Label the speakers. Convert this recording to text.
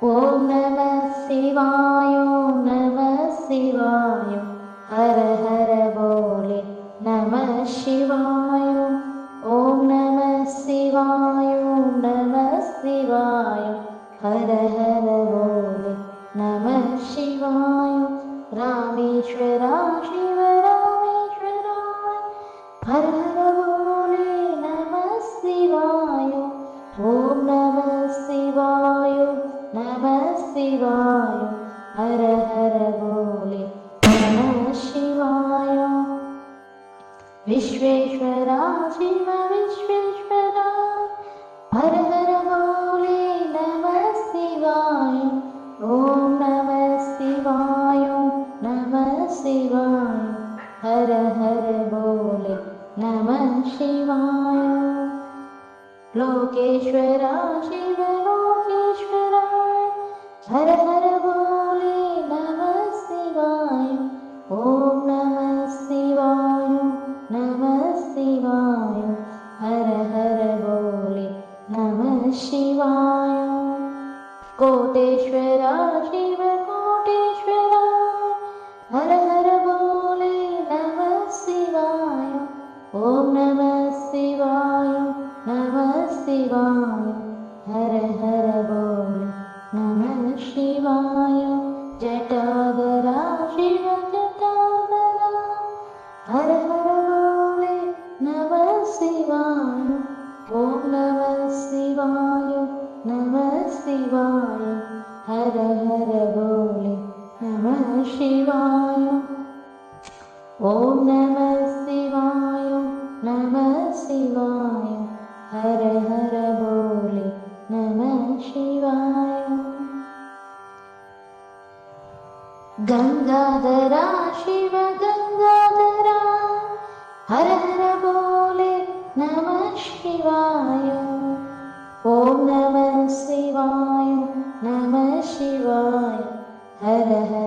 Speaker 1: ஓம் நம சிவாய, ஓம் நம சிவாய, ஹர ஹர போலே நம சிவாய. ஓம் நம சிவாய, ஓம் நம சிவாய, ஹர ஹர போலே நம சிவாய. ராமேஸ்வரா சிவ ராமேஸ்வரா, ஹர ஹர போலே நம சிவாய. ஓம் நம சிவாய, நம சிவாய, ஹர ஹர போலே நம சிவாய. விஸ்வேஸ்வரா சிவ விஸ்வேஸ்வரா, ஹர ஹர போலே நம சிவாய. ஓம் நம சிவாய, நம சிவாய, ஹர ஹர போலே நம சிவாய. லோகேஸ்வரா சிவ லோகேஸ்வரா, ஹர ஹர போலே நம சிவாய. ஓம் நம சிவாய, நம சிவாய, ஹர ஹர போலே நம சிவாய. கோட்டேஸ்வரா சிவ கோட்டேஸ்வரா, ஹர ஹர போலே நம சிவாய. ஓம் நம சிவாய, நம சிவாய, ஹர ஹர போலே நம சிவாய. ஜடாதரா சிவ ஜடாதரா, ஹர ஹர போலே நம சிவாய. ஓம் நம சிவாய, நம சிவாய, ஹர ஹர போலே நம சிவாய. ஓம் நம சிவாய, நம சிவாய, ஹர ஹர போலே நம சிவாய. கங்காதரா சிவ கங்காதரா, ஹர ஹர போலே நம சிவாய. ஓம் நம சிவாய, நம சிவாய, ஹர ஹர